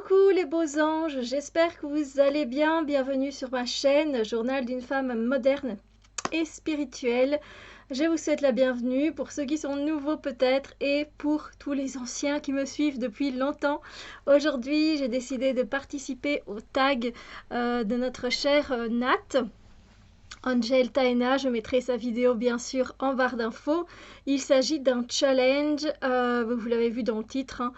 Coucou les beaux anges, j'espère que vous allez bien. Bienvenue sur ma chaîne Journal d'une femme moderne et spirituelle. Je vous souhaite la bienvenue pour ceux qui sont nouveaux peut-être et pour tous les anciens qui me suivent depuis longtemps. Aujourd'hui, j'ai décidé de participer au tag de notre chère Nat. Angel Taena, je mettrai sa vidéo bien sûr en barre d'infos. Il s'agit d'un challenge, vous l'avez vu dans le titre, hein.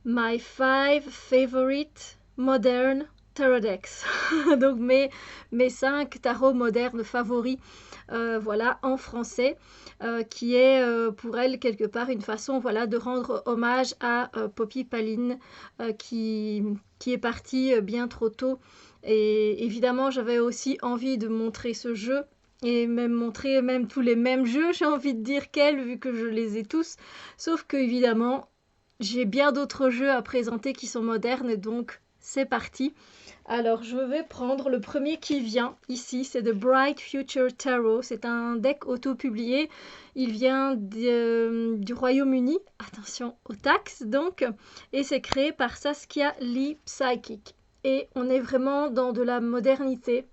My 5 favorite modern tarot decks. Donc mes 5 tarots modernes favoris, voilà, en français, qui est pour elle quelque part une façon, voilà, de rendre hommage à Poppy Paline, qui est partie bien trop tôt. Et évidemment, j'avais aussi envie de montrer ce jeu et même montrer même tous les mêmes jeux, j'ai envie de dire qu'elle, vu que je les ai tous. Sauf que évidemment, j'ai bien d'autres jeux à présenter qui sont modernes, donc c'est parti. Alors, je vais prendre le premier qui vient ici, c'est The Bright Future Tarot. C'est un deck auto-publié. Il vient du Royaume-Uni, attention aux taxes donc, et c'est créé par Saskia Lee Psychic. Et on est vraiment dans de la modernité,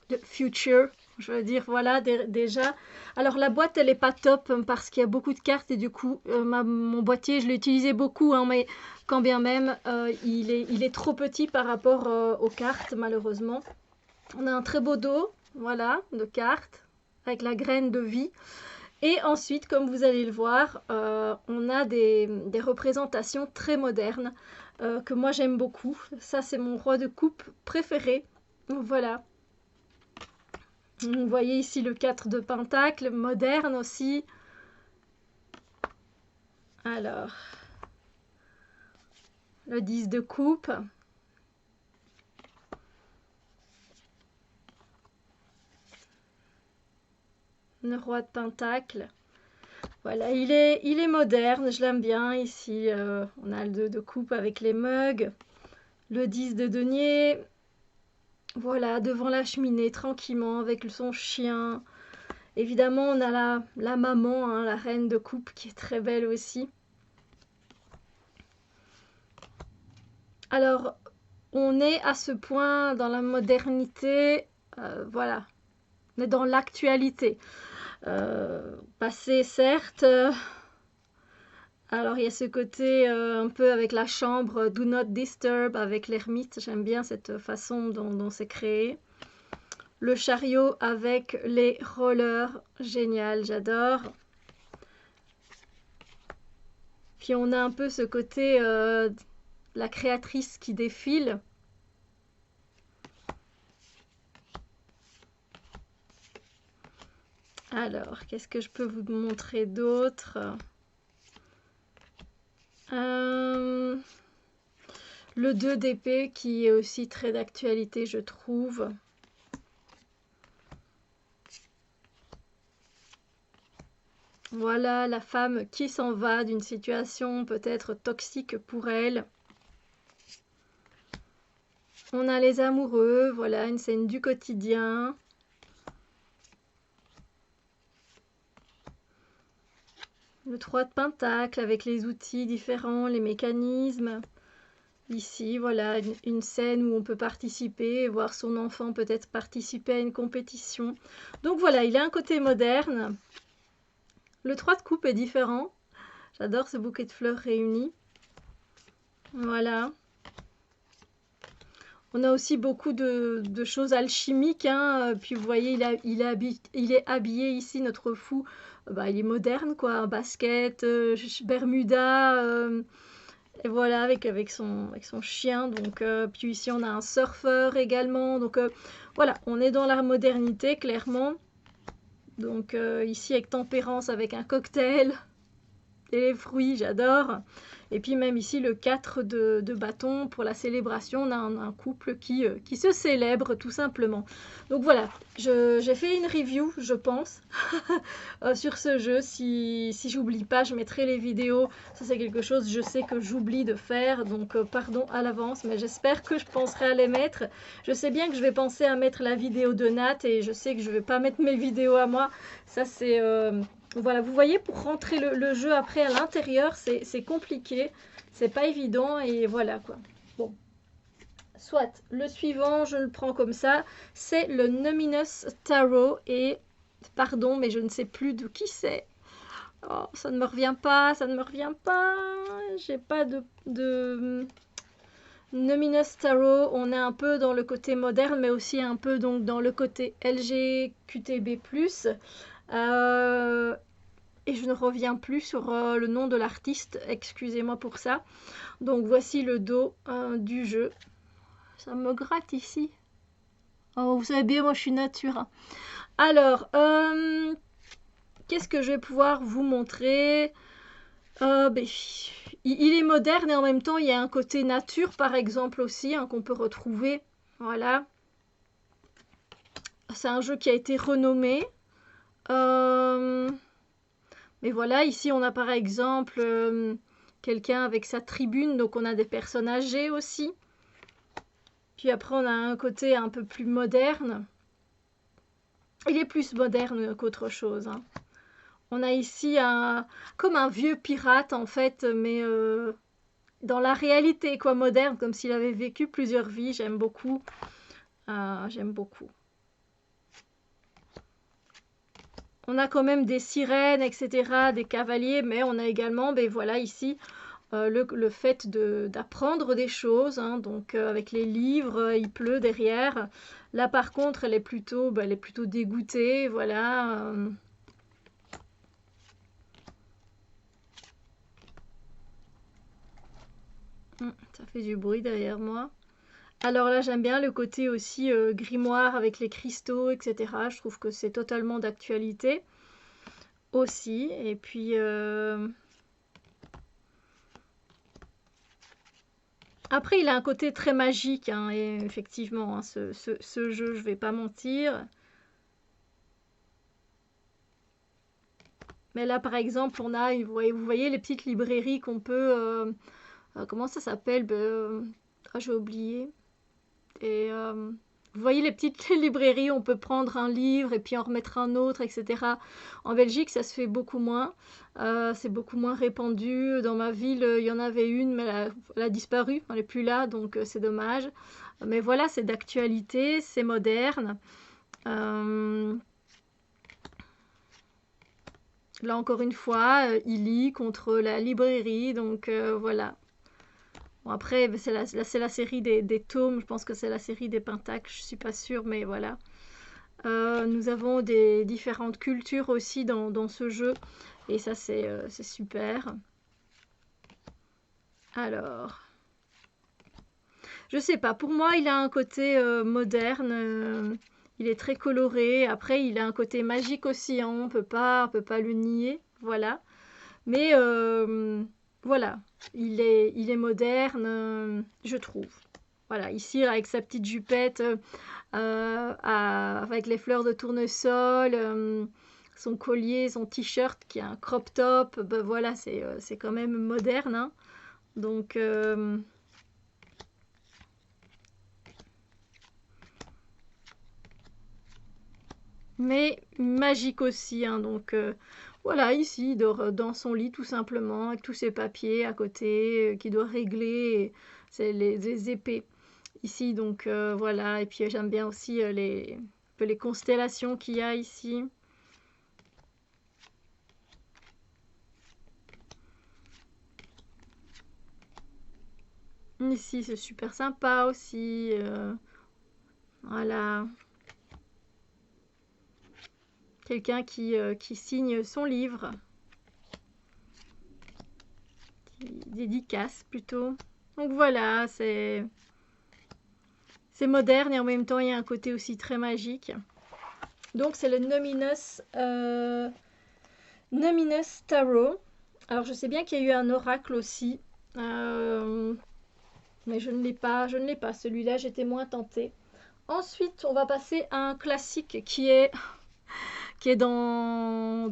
de future, je veux dire, voilà, déjà. Alors la boîte, elle est pas top parce qu'il y a beaucoup de cartes et du coup, mon boîtier, je l'ai utilisé beaucoup, hein, mais quand bien même, il est trop petit par rapport aux cartes, malheureusement. On a un très beau dos, voilà, de cartes, avec la graine de vie. Et ensuite, comme vous allez le voir, on a des représentations très modernes que moi j'aime beaucoup. Ça, c'est mon roi de coupe préféré. Voilà. Vous voyez ici le 4 de pentacle, moderne aussi. Alors, le 10 de coupe. Le roi de pentacle. Voilà, il est moderne, je l'aime bien. Ici, on a le 2 de coupe avec les mugs. Le 10 de denier. Voilà, devant la cheminée, tranquillement, avec son chien. Évidemment, on a la maman, hein, la reine de coupe, qui est très belle aussi. Alors, on est à ce point dans la modernité, voilà, on est dans l'actualité. Passé, certes. Alors, il y a ce côté un peu avec la chambre Do Not Disturb avec l'ermite. J'aime bien cette façon dont c'est créé. Le chariot avec les rollers, génial, j'adore. Puis on a un peu ce côté la créatrice qui défile. Alors, qu'est-ce que je peux vous montrer d'autre? Le 2 d'épée qui est aussi très d'actualité, je trouve. Voilà la femme qui s'en va d'une situation peut-être toxique pour elle. On a les amoureux, voilà une scène du quotidien. Le 3 de pentacle avec les outils différents, les mécanismes. Ici, voilà une scène où on peut participer, voir son enfant peut-être participer à une compétition. Donc voilà, il a un côté moderne. Le 3 de coupe est différent. J'adore ce bouquet de fleurs réunis. Voilà. On a aussi beaucoup de choses alchimiques, hein. Puis vous voyez, il est habillé ici, notre fou. Bah, il est moderne, quoi. Un basket, Bermuda. Et voilà, avec son chien. Donc, puis ici, on a un surfeur également. Donc, voilà, on est dans la modernité, clairement. Donc, ici, avec tempérance, avec un cocktail. Et les fruits, j'adore. Et puis même ici, le 4 de bâton pour la célébration. On a un couple qui se célèbre, tout simplement. Donc voilà, j'ai fait une review, je pense, sur ce jeu. Si j'oublie pas, je mettrai les vidéos. Ça, c'est quelque chose, je sais que j'oublie de faire. Donc, pardon à l'avance, mais j'espère que je penserai à les mettre. Je sais bien que je vais penser à mettre la vidéo de Nat et je sais que je vais pas mettre mes vidéos à moi. Ça, c'est... voilà, vous voyez, pour rentrer le jeu après à l'intérieur, c'est compliqué, c'est pas évident et voilà quoi. Bon, Soit, le suivant, je le prends comme ça, c'est le Numinous Tarot et, pardon, mais je ne sais plus de qui c'est. Oh, ça ne me revient pas, ça ne me revient pas. J'ai pas de Numinous Tarot. On est un peu dans le côté moderne, mais aussi un peu donc dans le côté LGQTB+. Et je ne reviens plus sur le nom de l'artiste, excusez-moi pour ça. Donc voici le dos du jeu. Ça me gratte ici. Oh, vous savez bien, moi je suis nature. Alors, qu'est-ce que je vais pouvoir vous montrer? Ben, il est moderne et en même temps il y a un côté nature par exemple aussi hein, qu'on peut retrouver. Voilà. C'est un jeu qui a été renommé. Mais voilà, ici on a par exemple quelqu'un avec sa tribune, donc on a des personnes âgées aussi. Puis après on a un côté un peu plus moderne. Il est plus moderne qu'autre chose. Hein. On a ici comme un vieux pirate en fait, mais dans la réalité quoi, moderne, comme s'il avait vécu plusieurs vies. J'aime beaucoup. J'aime beaucoup. On a quand même des sirènes, etc., des cavaliers, mais on a également, ben voilà, ici, le fait d'apprendre des choses. Hein, donc, avec les livres, il pleut derrière. Là, par contre, elle est plutôt dégoûtée, voilà. Ça fait du bruit derrière moi. Alors là, j'aime bien le côté aussi grimoire avec les cristaux, etc. Je trouve que c'est totalement d'actualité aussi. Et puis, après, il a un côté très magique, hein, et effectivement, hein, ce jeu, je vais pas mentir. Mais là, par exemple, on a, vous voyez les petites librairies qu'on peut... comment ça s'appelle? J'ai oublié. Et vous voyez les petites librairies, on peut prendre un livre et puis en remettre un autre, etc. En Belgique, ça se fait beaucoup moins. C'est beaucoup moins répandu. Dans ma ville, il y en avait une, mais elle a disparu. Elle n'est plus là, donc c'est dommage. Mais voilà, c'est d'actualité, c'est moderne. Là, encore une fois, il lit contre la librairie, donc voilà. Bon, après, c'est la série des tomes, je pense que c'est la série des pentacles, je suis pas sûre, mais voilà. Nous avons des différentes cultures aussi dans ce jeu, et ça c'est super. Alors, je sais pas, pour moi il a un côté moderne, il est très coloré, après il a un côté magique aussi, hein, on peut pas le nier, voilà. Mais voilà, il est moderne, je trouve. Voilà, ici avec sa petite jupette, avec les fleurs de tournesol, son collier, son t-shirt qui est un crop top, ben voilà, c'est quand même moderne. Hein. Donc, mais magique aussi. Hein, donc, voilà, ici, il dort dans son lit tout simplement, avec tous ses papiers à côté, qu'il doit régler. C'est les épées ici, donc voilà. Et puis j'aime bien aussi les constellations qu'il y a ici. Ici, c'est super sympa aussi. Voilà. Quelqu'un qui signe son livre. Qui dédicace plutôt. Donc voilà, c'est moderne et en même temps, il y a un côté aussi très magique. Donc, c'est le Numinous Tarot. Alors, je sais bien qu'il y a eu un oracle aussi. Mais je ne l'ai pas. Celui-là, j'étais moins tentée. Ensuite, on va passer à un classique qui est dans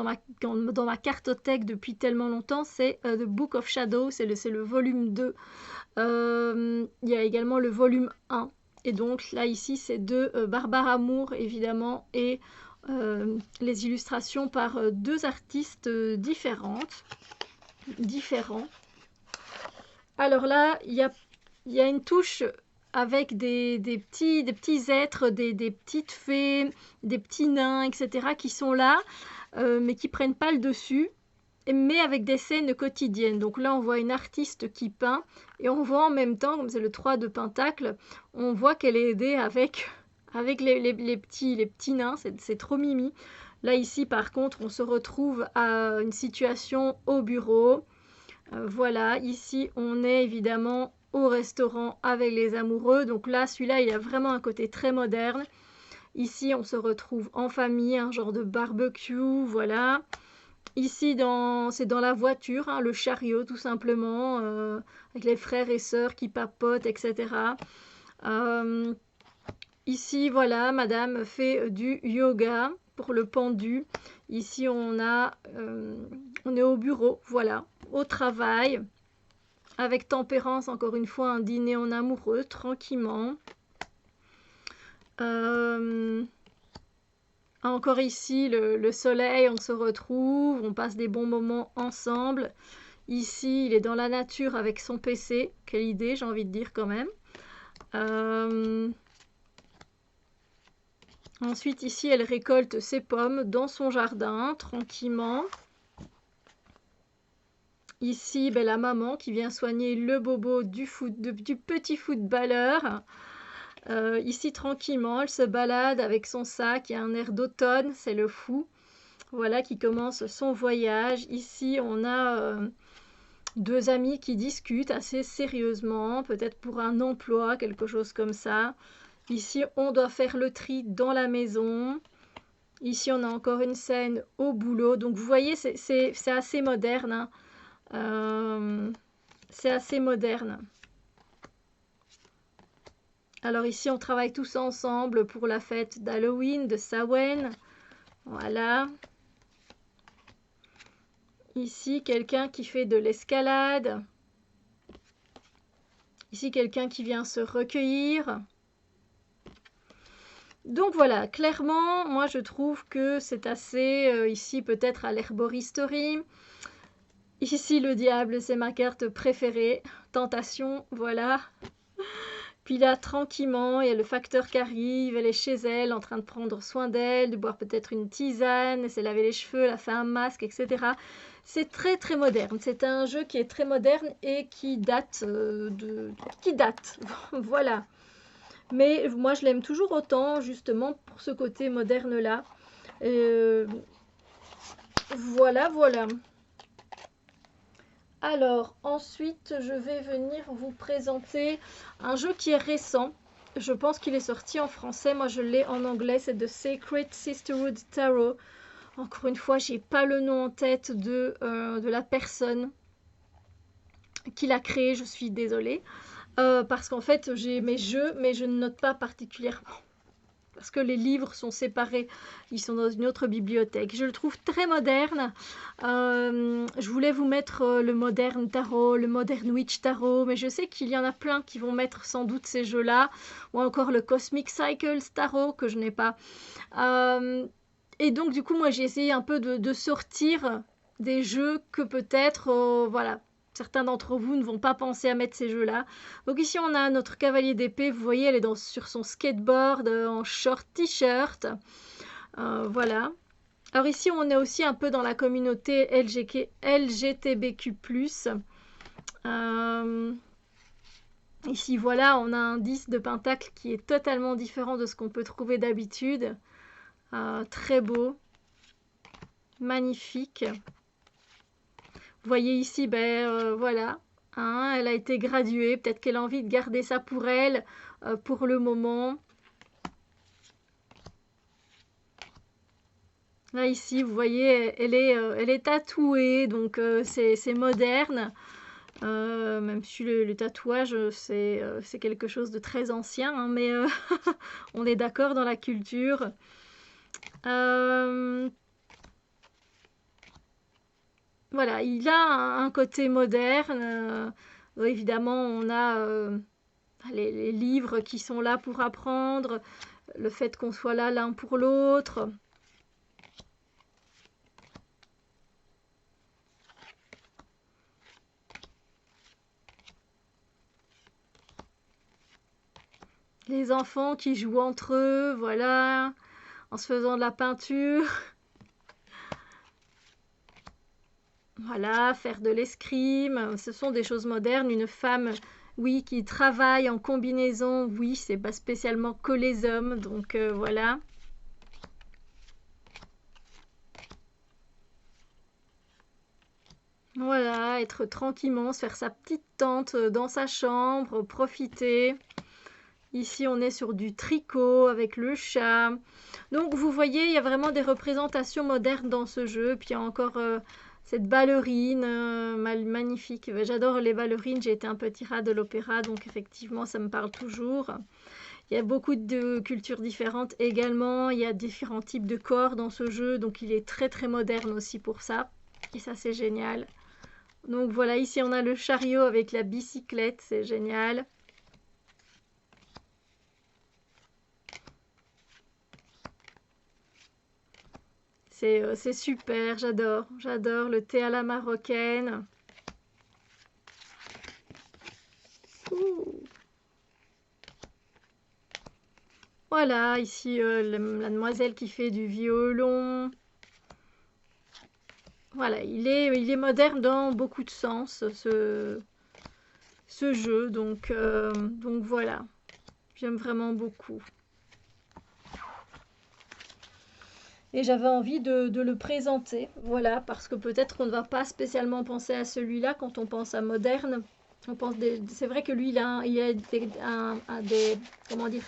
ma cartothèque depuis tellement longtemps. C'est The Book of Shadows. C'est le volume 2. Il y a également le volume 1. Et donc là, ici, c'est de Barbara Moore, évidemment, et les illustrations par deux artistes différents. Alors là, il y a il y a une touche avec des petits êtres, des petites fées, des petits nains, etc. qui sont là, mais qui prennent pas le dessus, mais avec des scènes quotidiennes. Donc là, on voit une artiste qui peint, et on voit en même temps, comme c'est le 3 de Pentacle, on voit qu'elle est aidée avec, avec les petits nains, c'est trop mimi. Là, ici, par contre, on se retrouve à une situation au bureau. Voilà, ici, on est évidemment au restaurant avec les amoureux. Donc là, celui-là, il a vraiment un côté très moderne. Ici, on se retrouve en famille, un genre de barbecue, voilà. Ici, c'est dans la voiture, hein, le chariot tout simplement, avec les frères et sœurs qui papotent, etc. Euh, Ici, voilà, madame fait du yoga pour le pendu. Ici, on est au bureau, voilà, au travail, avec tempérance, encore une fois, un dîner en amoureux, tranquillement. Encore ici, le soleil, on se retrouve, on passe des bons moments ensemble. Ici, il est dans la nature avec son PC. Quelle idée, j'ai envie de dire quand même. Ensuite, ici, elle récolte ses pommes dans son jardin, tranquillement. Ici, ben, la maman qui vient soigner le bobo du petit footballeur. Ici, tranquillement, elle se balade avec son sac. Il y a un air d'automne, c'est le fou. Voilà, qui commence son voyage. Ici, on a deux amis qui discutent assez sérieusement, peut-être pour un emploi, quelque chose comme ça. Ici, on doit faire le tri dans la maison. Ici, on a encore une scène au boulot. Donc, vous voyez, c'est assez moderne, hein. C'est assez moderne. Alors ici, on travaille tous ensemble pour la fête d'Halloween de Samhain. Voilà. Ici, quelqu'un qui fait de l'escalade. Ici, quelqu'un qui vient se recueillir. Donc voilà, clairement, moi je trouve que c'est assez, ici peut-être à l'herboristerie. Ici, le diable, c'est ma carte préférée. Tentation, voilà. Puis là, tranquillement, il y a le facteur qui arrive, elle est chez elle, en train de prendre soin d'elle, de boire peut-être une tisane, elle s'est lavé les cheveux, elle a fait un masque, etc. C'est très très moderne. C'est un jeu qui est très moderne et qui date qui date. Voilà. Mais moi, je l'aime toujours autant, justement, pour ce côté moderne-là. Voilà, voilà. Alors, ensuite, je vais venir vous présenter un jeu qui est récent. Je pense qu'il est sorti en français. Moi, je l'ai en anglais. C'est The Sacred Sisterhood Tarot. Encore une fois, j'ai pas le nom en tête de la personne qui l'a créé. Je suis désolée. Parce qu'en fait, j'ai mes jeux, mais je ne note pas particulièrement. Parce que les livres sont séparés, ils sont dans une autre bibliothèque. Je le trouve très moderne. Je voulais vous mettre le Modern Tarot, le Modern Witch Tarot, mais je sais qu'il y en a plein qui vont mettre sans doute ces jeux-là, ou encore le Cosmic Cycles Tarot, que je n'ai pas. Et donc, du coup, moi, j'ai essayé un peu de sortir des jeux que peut-être, voilà, certains d'entre vous ne vont pas penser à mettre ces jeux-là. Donc ici, on a notre cavalier d'épée. Vous voyez, elle est sur son skateboard en short t-shirt. Voilà. Alors ici, on est aussi un peu dans la communauté LGTBQ+. Ici, voilà, on a un 10 de pentacle qui est totalement différent de ce qu'on peut trouver d'habitude. Très beau. Magnifique. Vous voyez ici, ben voilà, hein, elle a été graduée. Peut-être qu'elle a envie de garder ça pour elle, pour le moment. Là, ici, vous voyez, elle est tatouée, donc c'est moderne. Même si le tatouage, c'est quelque chose de très ancien, hein, mais on est d'accord dans la culture. Voilà, il a un côté moderne. Évidemment, on a les livres qui sont là pour apprendre, le fait qu'on soit là l'un pour l'autre. Les enfants qui jouent entre eux, voilà, en se faisant de la peinture. Voilà, faire de l'escrime, ce sont des choses modernes. Une femme, oui, qui travaille en combinaison, oui, c'est pas spécialement que les hommes, donc voilà. Voilà, être tranquillement, se faire sa petite tente dans sa chambre, profiter. Ici, on est sur du tricot avec le chat. Donc, vous voyez, il y a vraiment des représentations modernes dans ce jeu. Puis, il y a encore cette ballerine magnifique. J'adore les ballerines. J'ai été un petit rat de l'opéra, donc effectivement, ça me parle toujours. Il y a beaucoup de cultures différentes également. Il y a différents types de corps dans ce jeu, donc il est très très moderne aussi pour ça. Et ça, c'est génial. Donc voilà, ici on a le chariot avec la bicyclette, c'est génial. C'est super, j'adore le thé à la marocaine. Ouh. Voilà, ici la demoiselle qui fait du violon. Voilà, il est moderne dans beaucoup de sens, ce jeu, donc voilà, j'aime vraiment beaucoup. Et j'avais envie de le présenter, voilà, parce que peut-être qu'on ne va pas spécialement penser à celui-là quand on pense à moderne. C'est vrai que lui, il a comment dire,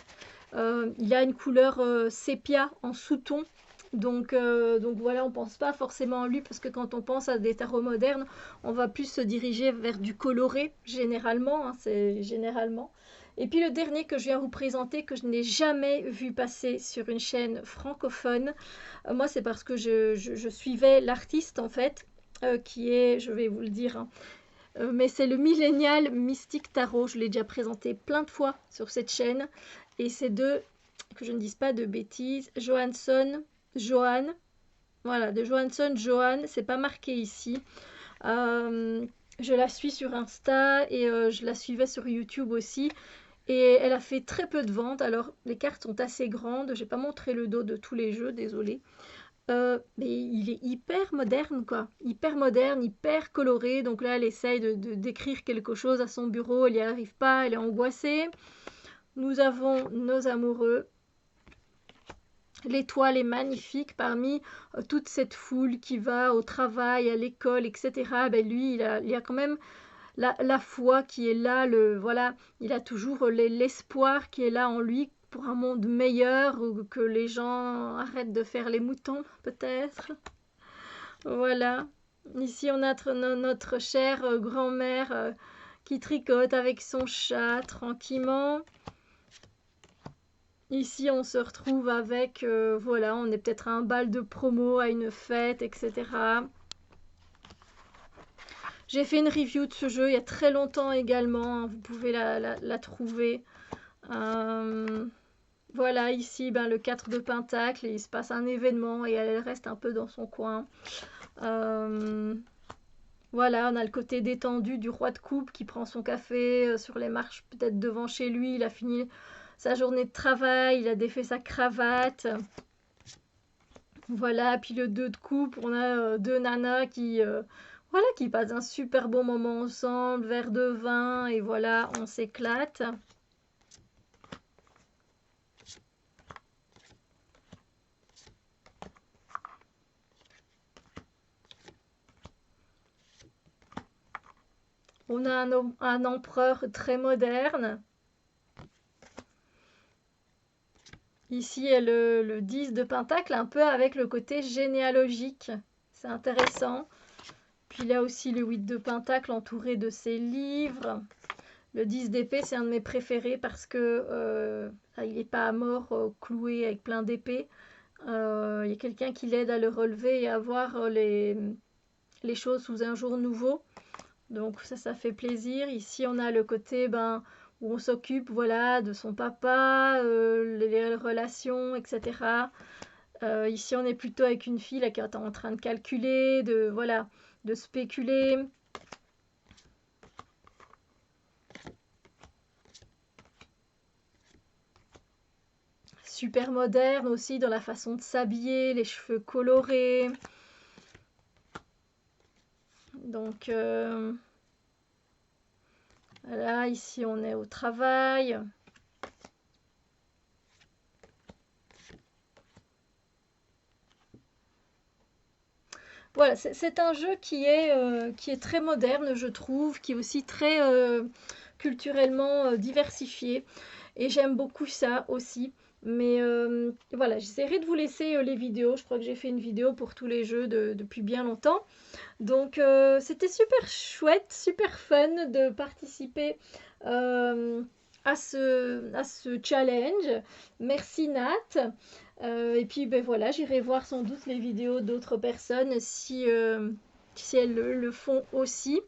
il a une couleur sépia en sous-ton. Donc voilà, on pense pas forcément à lui parce que quand on pense à des tarots modernes, on va plus se diriger vers du coloré, généralement, hein, c'est généralement. Et puis le dernier que je viens vous présenter, que je n'ai jamais vu passer sur une chaîne francophone, moi c'est parce que je suivais l'artiste en fait, qui est, je vais vous le dire, hein, mais c'est le Millennial Mystic Tarot. Je l'ai déjà présenté plein de fois sur cette chaîne. Et c'est que je ne dise pas de bêtises, Johan. Voilà, de Johan. C'est pas marqué ici. Euh, je la suis sur Insta et je la suivais sur YouTube aussi. Et elle a fait très peu de ventes. Alors, les cartes sont assez grandes. J'ai pas montré le dos de tous les jeux, désolé. Mais il est hyper moderne, quoi. Hyper moderne, hyper coloré. Donc là, elle essaye d'écrire quelque chose à son bureau. Elle n'y arrive pas, elle est angoissée. Nous avons nos amoureux. L'étoile est magnifique parmi toute cette foule qui va au travail, à l'école, etc. Ben lui, il a quand même la foi qui est là, voilà, il a toujours l'espoir qui est là en lui pour un monde meilleur, ou que les gens arrêtent de faire les moutons, peut-être. Voilà. Ici, on a notre chère grand-mère qui tricote avec son chat tranquillement. Ici, on se retrouve avec, voilà, on est peut-être à un bal de promo, à une fête, etc. J'ai fait une review de ce jeu il y a très longtemps également, hein, vous pouvez la trouver. Euh, voilà, ici, ben, le 4 de Pentacle, il se passe un événement et elle reste un peu dans son coin. Voilà, on a le côté détendu du roi de coupe qui prend son café sur les marches, peut-être devant chez lui. Il a fini sa journée de travail, il a défait sa cravate. Voilà, puis le 2 de coupe, on a deux nanas voilà, qui passent un super bon moment ensemble, verre de vin, et voilà, on s'éclate. On a un empereur très moderne. Ici est le 10 de Pentacle, un peu avec le côté généalogique. C'est intéressant. Puis là aussi le 8 de Pentacle entouré de ses livres. Le 10 d'épée, c'est un de mes préférés parce que il n'est pas à mort, cloué avec plein d'épées. Il y a quelqu'un qui l'aide à le relever et à voir les choses sous un jour nouveau. Donc ça fait plaisir. Ici, on a le côté où on s'occupe, voilà, de son papa, les relations, etc. Ici, on est plutôt avec une fille là, qui est en train de calculer, voilà, de spéculer. super moderne aussi dans la façon de s'habiller, les cheveux colorés. Donc voilà, ici on est au travail. Voilà, c'est un jeu qui est très moderne, je trouve, qui est aussi très culturellement diversifié. Et j'aime beaucoup ça aussi. Mais voilà, j'essaierai de vous laisser les vidéos. Je crois que j'ai fait une vidéo pour tous les jeux depuis bien longtemps. Donc c'était super chouette, super fun de participer à ce challenge. Merci Nat. Et puis ben voilà, j'irai voir sans doute les vidéos d'autres personnes si elles le font aussi.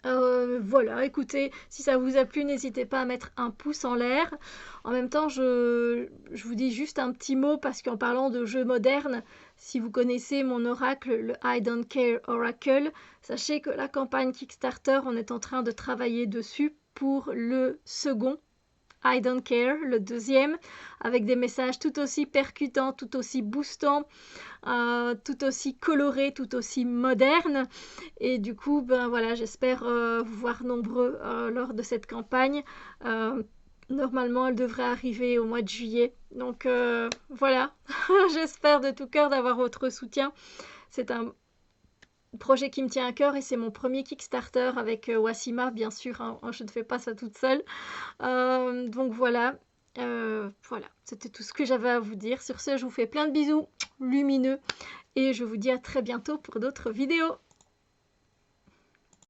Voilà, écoutez, si ça vous a plu, n'hésitez pas à mettre un pouce en l'air. En même temps, je vous dis juste un petit mot parce qu'en parlant de jeux modernes, si vous connaissez mon oracle, le I Don't Care Oracle, sachez que la campagne Kickstarter, on est en train de travailler dessus pour le second I Don't Care, le deuxième, avec des messages tout aussi percutants, tout aussi boostants, tout aussi colorés, tout aussi modernes. Et du coup, ben voilà, j'espère vous voir nombreux lors de cette campagne. Normalement, elle devrait arriver au mois de juillet. Donc voilà, j'espère de tout cœur d'avoir votre soutien. C'est un projet qui me tient à cœur et c'est mon premier Kickstarter avec Wassima, bien sûr, hein, je ne fais pas ça toute seule. Donc voilà, voilà, c'était tout ce que j'avais à vous dire. Sur ce, je vous fais plein de bisous lumineux et je vous dis à très bientôt pour d'autres vidéos.